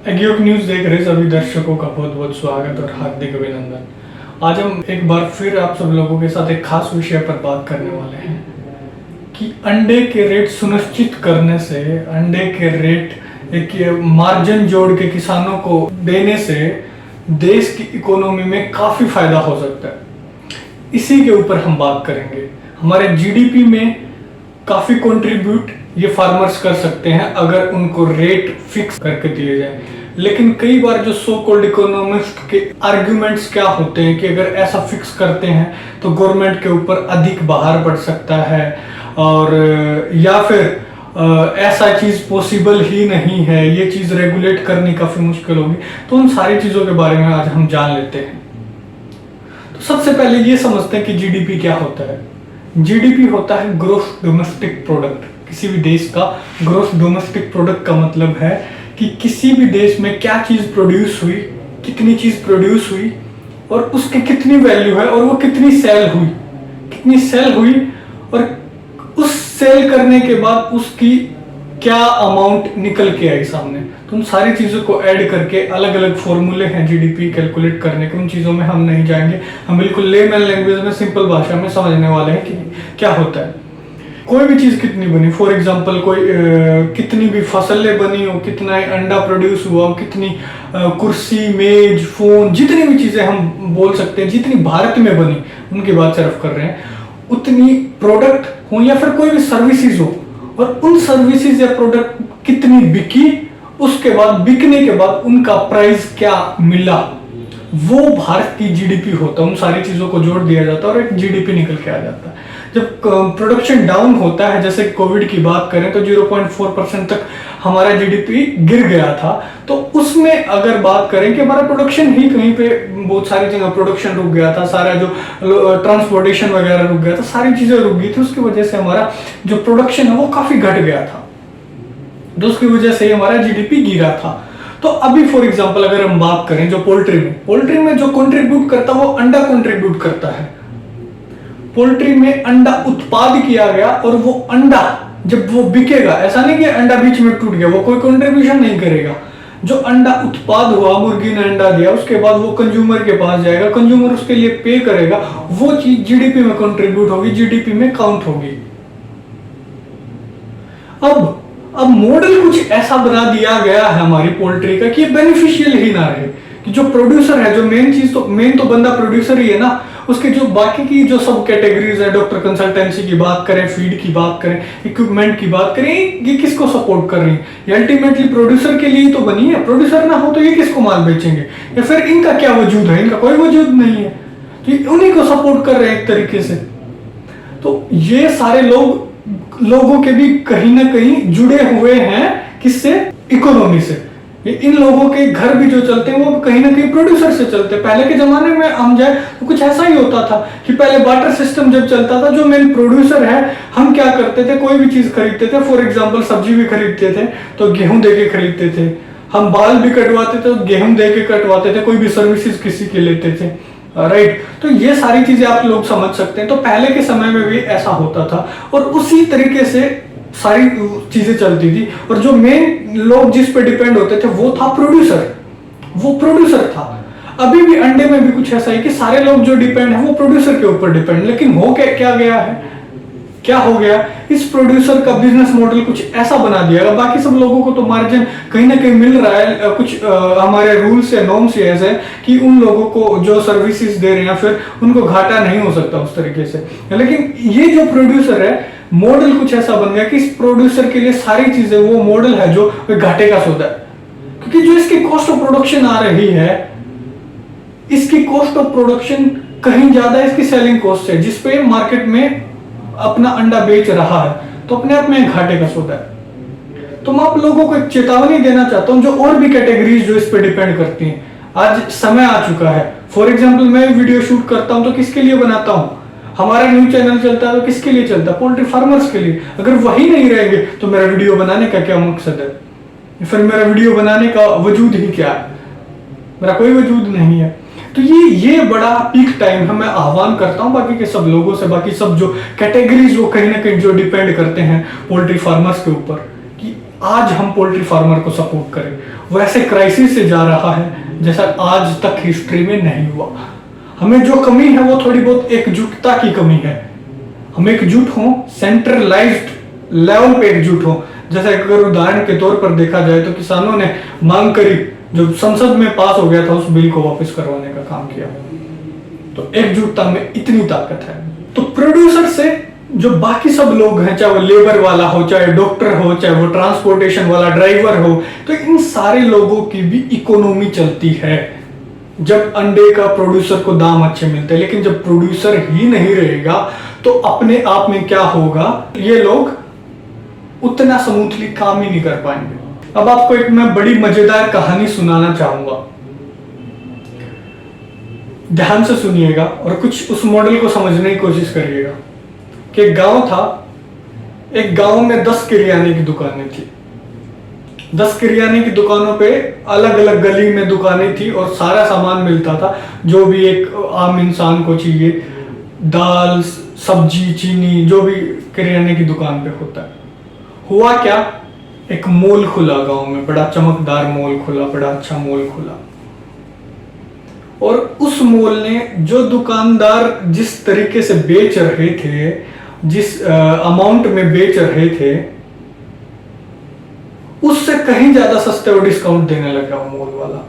एग्योक news देख रहे सभी दर्शकों का बहुत बहुत स्वागत और हार्दिक अभिनंदन। आज हम एक बार फिर आप सब लोगों के साथ एक खास विषय पर बात करने वाले हैं कि अंडे के रेट सुनिश्चित करने से, अंडे के रेट एक मार्जिन जोड़ के किसानों को देने से देश की इकोनॉमी में काफी फायदा हो सकता है। इसी के ऊपर हम बात करेंगे। हमारे जीडीपी में काफी कंट्रीब्यूट ये फार्मर्स कर सकते हैं अगर उनको रेट फिक्स करके दिए जाए। लेकिन कई बार जो सो कॉल्ड इकोनॉमिस्ट के आर्ग्यूमेंट्स क्या होते हैं कि अगर ऐसा फिक्स करते हैं तो गवर्नमेंट के ऊपर अधिक भार पड़ सकता है, और या फिर ऐसा चीज पॉसिबल ही नहीं है, ये चीज रेगुलेट करनी काफी मुश्किल होगी। तो उन सारी चीजों के बारे में आज हम जान लेते हैं। तो सबसे पहले ये समझते हैं कि जीडीपी क्या होता है। जीडीपी होता है ग्रोस डोमेस्टिक प्रोडक्ट। किसी भी देश का ग्रोस डोमेस्टिक प्रोडक्ट का मतलब है कि किसी भी देश में क्या चीज प्रोड्यूस हुई, कितनी चीज प्रोड्यूस हुई और उसकी कितनी वैल्यू है, और वो कितनी सेल हुई और उस सेल करने के बाद उसकी क्या अमाउंट निकल के आई सामने। तो उन सारी चीजों को ऐड करके अलग अलग फॉर्मूले हैं जीडीपी कैलकुलेट करने के। उन चीजों में हम नहीं जाएंगे, हम बिल्कुल लेमैन लैंग्वेज में सिंपल भाषा में समझने वाले हैं कि क्या होता है। कोई भी चीज कितनी बनी, फॉर एग्जांपल कोई कितनी भी फसलें बनी हो, कितना अंडा प्रोड्यूस हुआ हो, कितनी कुर्सी, मेज, फोन, जितनी भी चीजें हम बोल सकते हैं जितनी भारत में बनी, उनकी बात सिर्फ कर रहे हैं, उतनी प्रोडक्ट हो या फिर कोई भी सर्विसेज हो, और उन सर्विसेज या प्रोडक्ट कितनी बिकी, उसके बाद बिकने के बाद उनका प्राइस क्या मिला, वो भारत की जीडीपी होता है। उन सारी चीजों को जोड़ दिया जाता है और एक जीडीपी निकल के आ जाता है। जब प्रोडक्शन डाउन होता है, जैसे कोविड की बात करें तो 0.4% तक हमारा जीडीपी गिर गया था, तो उसमें अगर बात करें कि हमारा प्रोडक्शन ही कहीं पे बहुत सारी जगह प्रोडक्शन रुक गया था, सारा जो ट्रांसपोर्टेशन वगैरह रुक गया था, सारी चीजें रुक गई थी, उसकी वजह से हमारा जो प्रोडक्शन है वो काफी घट गया था, तो उसकी वजह से हमारा जीडीपी गिरा था। तो अभी फॉर एग्जांपल अगर हम बात करें जो पोल्ट्री में जो कंट्रीब्यूट करता है वो अंडा कंट्रीब्यूट करता है। पोल्ट्री में अंडा उत्पाद किया गया और वो अंडा जब वो बिकेगा, ऐसा नहीं कि अंडा बीच में टूट गया, वो कोई कंट्रीब्यूशन नहीं करेगा। जो अंडा उत्पाद हुआ, मुर्गी ने अंडा दिया, उसके बाद वो कंज्यूमर के पास जाएगा, कंज्यूमर उसके लिए पे करेगा, वो चीज जीडीपी में कंट्रीब्यूट होगी, जीडीपी में काउंट होगी। अब मॉडल कुछ ऐसा बना दिया गया है हमारी पोल्ट्री का कि ये बेनिफिशियल ही ना रहे, कि जो प्रोड्यूसर है, जो मेन तो बंदा प्रोड्यूसर ही है ना, उसके जो बाकी की जो सब कैटेगरीज है, डॉक्टर कंसल्टेंसी की बात करें, फीड की बात करें, इक्विपमेंट की बात करें, ये किसको सपोर्ट कर रही है? ये अल्टीमेटली प्रोड्यूसर के लिए तो बनी है। प्रोड्यूसर ना हो तो ये किसको माल बेचेंगे, या फिर इनका क्या वजूद है? इनका कोई वजूद नहीं है, तो ये उन्हीं को सपोर्ट कर रहे हैं एक तरीके से। तो ये सारे लोगों के भी कहीं ना कहीं जुड़े हुए हैं, किससे? इकोनॉमी से। इन लोगों के घर भी जो चलते हैं वो कहीं ना कहीं प्रोड्यूसर से चलते हैं। पहले के जमाने में हम जाए तो कुछ ऐसा ही होता था कि पहले बार्टर सिस्टम जब चलता था, जो मेन प्रोड्यूसर है, हम क्या करते थे, कोई भी चीज खरीदते थे, फॉर एग्जांपल सब्जी भी खरीदते थे तो गेहूं दे के खरीदते थे, हम बाल भी कटवाते थे तो गेहूं दे के कटवाते थे, कोई भी सर्विसेज किसी के लेते थे, राइट। तो ये सारी चीजें आप लोग समझ सकते हैं। तो पहले के समय में भी ऐसा होता था और उसी तरीके से सारी चीजें चलती थी, और जो मेन लोग जिस पे डिपेंड होते थे वो था प्रोड्यूसर था। अभी भी अंडे में भी कुछ ऐसा है कि सारे लोग जो डिपेंड है वो प्रोड्यूसर के ऊपर डिपेंड, लेकिन हो क्या हो गया, इस प्रोड्यूसर का बिजनेस मॉडल कुछ ऐसा बना दिया। बाकी सब लोगों को तो मार्जिन कहीं ना कहीं मिल रहा है, कुछ हमारे रूल्स या नॉर्म्स ऐसे हैं कि उन लोगों को जो सर्विसेज दे रहे हैं फिर उनको घाटा नहीं हो सकता उस तरीके से। लेकिन ये जो प्रोड्यूसर है, मॉडल कुछ ऐसा बन गया कि इस प्रोड्यूसर के लिए सारी चीजें, वो मॉडल है जो घाटे का सौदा है, क्योंकि जो इसकी कॉस्ट ऑफ प्रोडक्शन आ रही है, इसकी कॉस्ट ऑफ प्रोडक्शन कहीं ज्यादा इसकी सेलिंग कॉस्ट है, जिसपे मार्केट में अपना अंडा बेच रहा है, तो अपने आप में घाटे का सौदा है। तो मैं आप लोगों को एक चेतावनी देना चाहता हूं, जो और भी कैटेगरीज जो इस पे डिपेंड करती हैं। आज समय आ चुका है, फॉर एग्जांपल मैं वीडियो शूट करता हूं तो किसके लिए बनाता हूं? हमारा न्यूज चैनल चलता है तो किसके लिए चलता है? पोल्ट्री फार्मर्स के लिए। अगर वही नहीं रहेंगे तो मेरा वीडियो बनाने का क्या मकसद है? फिर मेरा वीडियो बनाने का वजूद ही क्या है? मेरा कोई वजूद नहीं है। तो ये बड़ा पीक टाइम है। मैं आह्वान करता हूं बाकी के सब लोगों से, बाकी सब जो कैटेगरीज वो कहीं ना कहीं जो डिपेंड करते हैं पोल्ट्री फार्मर्स के ऊपर, कि आज हम पोल्ट्री फार्मर को सपोर्ट करें। वो ऐसे क्राइसिस से जा रहा है जैसा आज तक हिस्ट्री में नहीं हुआ। हमें जो कमी है वो थोड़ी बहुत एकजुटता की कमी है। हम एकजुट हों, सेंट्रलाइज्ड लेवल पे एकजुट हों। जैसे अगर उदाहरण के तौर पर देखा जाए तो किसानों ने मांग करी, जो संसद में पास हो गया था उस बिल को वापस करवाने का काम किया। तो एकजुटता में इतनी ताकत है। तो प्रोड्यूसर से जो बाकी सब लोग हैं, चाहे वो लेबर वाला हो, चाहे डॉक्टर हो, चाहे वो ट्रांसपोर्टेशन वाला ड्राइवर हो, तो इन सारे लोगों की भी इकोनॉमी चलती है जब अंडे का प्रोड्यूसर को दाम अच्छे मिलते हैं। लेकिन जब प्रोड्यूसर ही नहीं रहेगा तो अपने आप में क्या होगा, ये लोग उतना स्मूथली काम ही नहीं कर पाएंगे। अब आपको एक मैं बड़ी मजेदार कहानी सुनाना चाहूंगा, ध्यान से सुनिएगा और कुछ उस मॉडल को समझने की कोशिश करिएगा। कि एक गांव था, एक गांव में 10 किराने की दुकानें थी। 10 किराने की दुकानों पे अलग अलग गली में दुकानें थी और सारा सामान मिलता था जो भी एक आम इंसान को चाहिए, दाल, सब्जी, चीनी, जो भी किराने की दुकान पे होता है। हुआ क्या, एक मॉल खुला गांव में, बड़ा चमकदार मॉल खुला, बड़ा अच्छा मॉल खुला। और उस मॉल ने, जो दुकानदार जिस तरीके से बेच रहे थे, जिस अमाउंट में बेच रहे थे, उससे कहीं ज्यादा सस्ते और डिस्काउंट देने लगा वो मॉल वाला।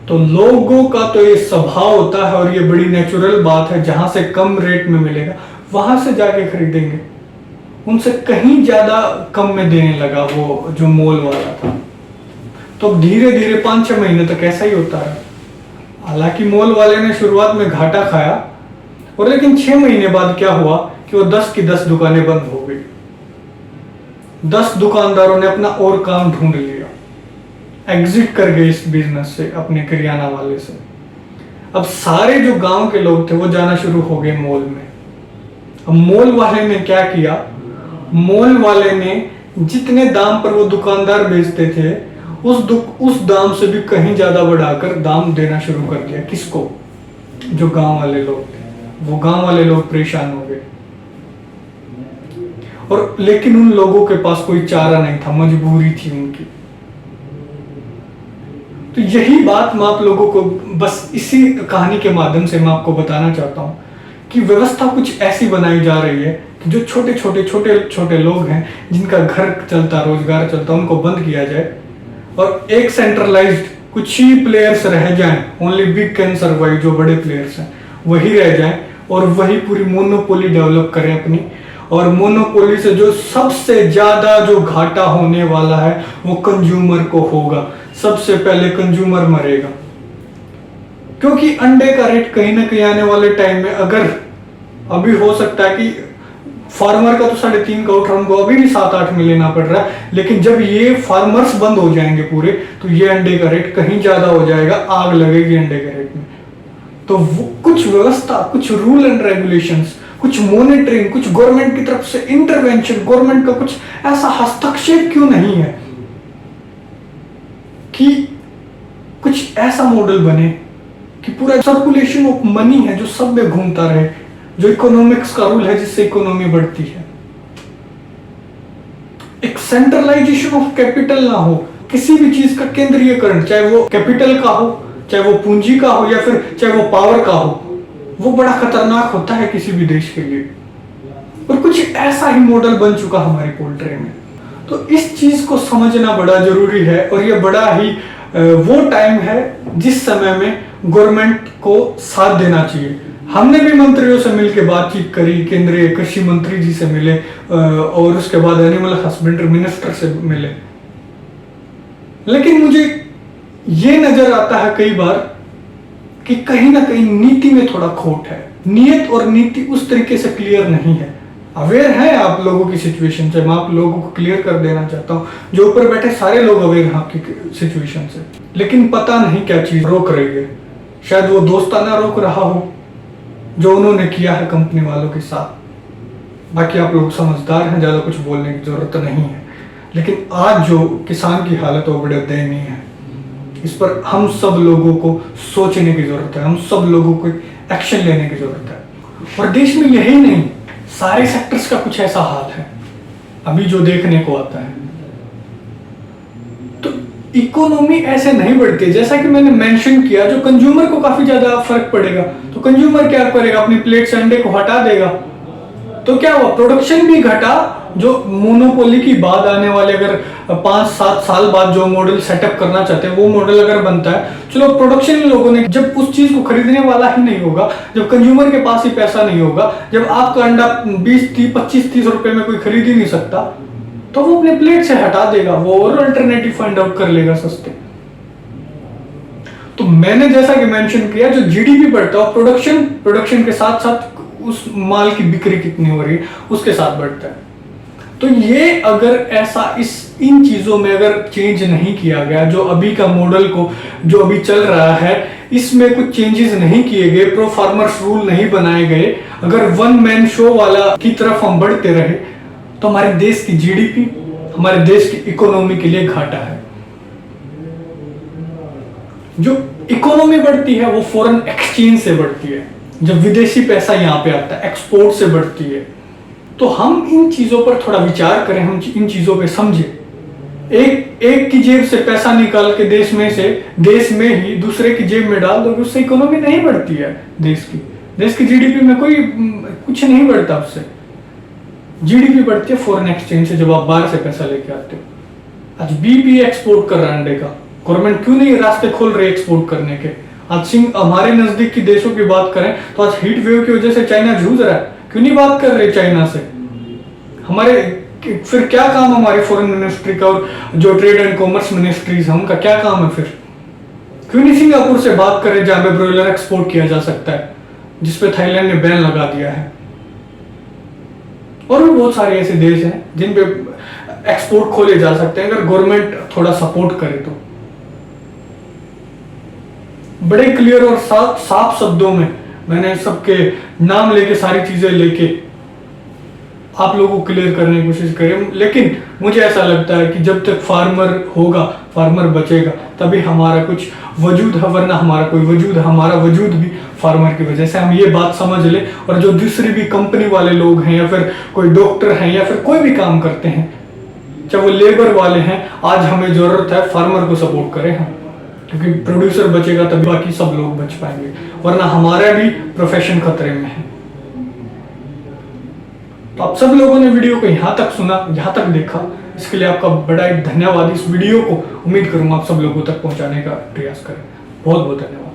तो लोगों का तो ये स्वभाव होता है और ये बड़ी नेचुरल बात है, जहां से कम रेट में मिलेगा वहां से जाके खरीदेंगे। उनसे कहीं ज्यादा कम में देने लगा वो जो मॉल वाला था। तो धीरे धीरे 5-6 महीने तक ऐसा ही होता है। हालांकि मॉल वाले ने शुरुआत में घाटा खाया, और लेकिन 6 महीने बाद क्या हुआ कि वो 10 की 10 दुकानें बंद हो गई। 10 दुकानदारों ने अपना और काम ढूंढ लिया, एग्जिट कर गए इस बिजनेस से, अपने किराना वाले से। अब सारे जो गांव के लोग थे वो जाना शुरू हो गए मॉल में। अब मॉल वाले ने क्या किया, मॉल वाले ने जितने दाम पर वो दुकानदार बेचते थे उस दाम से भी कहीं ज्यादा बढ़ाकर दाम देना शुरू कर दिया। किसको? जो गांव वाले लोग थे। वो गांव वाले लोग परेशान हो गए, और लेकिन उन लोगों के पास कोई चारा नहीं था, मजबूरी थी उनकी। तो यही बात मैं आप लोगों को बस इसी कहानी के माध्यम से मैं आपको बताना चाहता हूं कि व्यवस्था कुछ ऐसी बनाई जा रही है कि जो छोटे छोटे लोग हैं, जिनका घर चलता, रोजगार चलता, उनको बंद किया जाए और एक सेंट्रलाइज्ड कुछ ही प्लेयर्स रह जाएं। ओनली बिग कैन सर्वाइव, जो बड़े प्लेयर्स हैं वही रह जाएं और वही पूरी मोनोपोली डेवलप करें अपनी। और मोनोपोली से जो सबसे ज्यादा जो घाटा होने वाला है वो कंज्यूमर को होगा। सबसे पहले कंज्यूमर मरेगा, क्योंकि अंडे का रेट कहीं ना कहीं आने वाले टाइम में, अगर अभी हो सकता है कि फार्मर का तो 3.5 का उठ रहा, उनको अभी भी 7-8 में लेना पड़ रहा है, लेकिन जब ये फार्मर्स बंद हो जाएंगे पूरे, तो ये अंडे का रेट कहीं ज्यादा हो जाएगा, आग लगेगी अंडे के रेट में। तो कुछ व्यवस्था, कुछ रूल एंड रेगुलेशंस, कुछ मॉनिटरिंग, कुछ गवर्नमेंट की तरफ से इंटरवेंशन, गवर्नमेंट का कुछ ऐसा हस्तक्षेप क्यों नहीं है कि कुछ ऐसा मॉडल बने कि पूरा सर्कुलेशन ऑफ मनी है जो सब में घूमता रहे, जो इकोनॉमिक्स का रूल है जिससे इकोनॉमी बढ़ती है। एक सेंट्रलाइजेशन ऑफ कैपिटल ना हो, किसी भी चीज का केंद्रीयकरण, चाहे वो कैपिटल का हो, चाहे वो पूंजी का हो, या फिर चाहे वो पावर का हो, वो बड़ा खतरनाक होता है किसी भी देश के लिए। और कुछ ऐसा ही मॉडल बन चुका हमारी पोल्ट्री में। तो इस चीज को समझना बड़ा जरूरी है, और ये बड़ा ही वो टाइम है जिस समय में गवर्नमेंट को साथ देना चाहिए। हमने भी मंत्रियों से मिलकर बातचीत करी, केंद्रीय कृषि मंत्री जी से मिले, और उसके बाद एनिमल हस्बेंड्री मिनिस्टर से मिले। लेकिन मुझे ये नजर आता है कई बार कि कहीं ना कहीं नीति में थोड़ा खोट है। नियत और नीति उस तरीके से क्लियर नहीं है। अवेयर है आप लोगों की सिचुएशन से, मैं आप लोगों को क्लियर कर देना चाहता हूं, जो ऊपर बैठे सारे लोग अवेयर हैं आपकी सिचुएशन से, लेकिन पता नहीं क्या चीज रोक रही है। शायद वो दोस्ताना रोक रहा हो जो उन्होंने किया है कंपनी वालों के साथ। बाकी आप लोग समझदार हैं, ज्यादा कुछ बोलने की जरूरत नहीं है। लेकिन आज जो किसान की हालत है वो बड़े दयनीय है। इस पर हम सब लोगों को सोचने की जरूरत है, हम सब लोगों को एक्शन लेने की जरूरत है। और देश में यही नहीं, सारे सेक्टर्स का कुछ ऐसा हाल है अभी जो देखने को आता है। तो इकोनॉमी ऐसे नहीं बढ़ती है। जैसा कि मैंने मेंशन किया, जो कंज्यूमर को काफी ज्यादा फर्क पड़ेगा, तो कंज्यूमर क्या करेगा, अपनी प्लेट से अंडे को हटा देगा। तो क्या हुआ, प्रोडक्शन भी घटा। जो मोनोपोली की बाद आने वाले, अगर 5-7 साल बाद जो मॉडल सेटअप करना चाहते हैं, वो मॉडल अगर बनता है, चलो प्रोडक्शन लोगों ने, जब उस चीज को खरीदने वाला ही नहीं होगा, जब कंज्यूमर के पास ही पैसा नहीं होगा, जब आपका अंडा 20-30 रुपए में कोई खरीद ही नहीं सकता, तो वो अपने प्लेट से हटा देगा, वो और अल्टरनेटिव फाइंड आउट कर लेगा सस्ते। तो मैंने जैसा कि मेंशन किया, जो जीडीपी बढ़ता है, प्रोडक्शन के साथ साथ उस माल की बिक्री कितनी हो रही है उसके साथ बढ़ता है। तो ये अगर ऐसा इन चीजों में अगर चेंज नहीं किया गया, जो अभी का मॉडल को जो अभी चल रहा है, इसमें कुछ चेंजेस नहीं किए गए, प्रो फार्मर्स रूल नहीं बनाए गए, अगर वन मैन शो वाला की तरफ हम बढ़ते रहे, तो हमारे देश की जीडीपी, हमारे देश की इकोनॉमी के लिए घाटा है। जो इकोनॉमी बढ़ती है वो फॉरेन एक्सचेंज से बढ़ती है, जब विदेशी पैसा यहाँ पे आता है, एक्सपोर्ट से बढ़ती है। तो हम इन चीजों पर थोड़ा विचार करें, हम इन चीजों पे समझें। एक की जेब से पैसा निकाल के देश में ही दूसरे की जेब में डाल दो, उससे इकोनॉमी नहीं बढ़ती है। देश की जीडीपी में कोई कुछ नहीं बढ़ता उससे। जीडीपी बढ़ती है फॉरेन एक्सचेंज से, जब आप बाहर से पैसा लेके आते हो। आज बीपी एक्सपोर्ट कर रहा है अंडे का, गवर्नमेंट क्यों नहीं रास्ते खोल रही एक्सपोर्ट करने के। आज हमारे नजदीक की देशों की बात करें तो आज हीट वेव की वजह से चाइना जूझ रहा है, क्यों नहीं बात कर रहे चाइना से। हमारे फिर क्या काम हमारी फॉरेन मिनिस्ट्री का, और जो ट्रेड एंड कॉमर्स मिनिस्ट्रीज है उनका क्या काम है फिर। क्यों नहीं सिंगापुर से बात करें, जहां पे ब्रॉयलर एक्सपोर्ट किया जा सकता है, जिसपे थाईलैंड ने बैन लगा दिया है। और भी बहुत सारे ऐसे देश हैं जिन पे एक्सपोर्ट खोले जा सकते हैं, अगर गवर्नमेंट थोड़ा सपोर्ट करे तो। बड़े क्लियर और साफ शब्दों में मैंने सबके नाम लेके, सारी चीजें लेके आप लोगों को क्लियर करने की कोशिश करें। लेकिन मुझे ऐसा लगता है कि जब तक फार्मर होगा, फार्मर बचेगा, तभी हमारा कुछ वजूद है, वरना हमारा कोई वजूद है, हमारा वजूद भी फार्मर की वजह से। हम ये बात समझ ले। और जो दूसरी भी कंपनी वाले लोग हैं, या फिर कोई डॉक्टर हैं, या फिर कोई भी काम करते हैं, चाहे वो लेबर वाले हैं, आज हमें जरूरत है फार्मर को सपोर्ट करें हम, क्योंकि प्रोड्यूसर बचेगा तभी बाकी सब लोग बच पाएंगे, वरना हमारा भी प्रोफेशन खतरे में है। तो आप सब लोगों ने वीडियो को यहाँ तक सुना, यहाँ तक देखा, इसके लिए आपका बड़ा एक धन्यवाद। इस वीडियो को उम्मीद करूंगा आप सब लोगों तक पहुंचाने का प्रयास करें। बहुत बहुत धन्यवाद।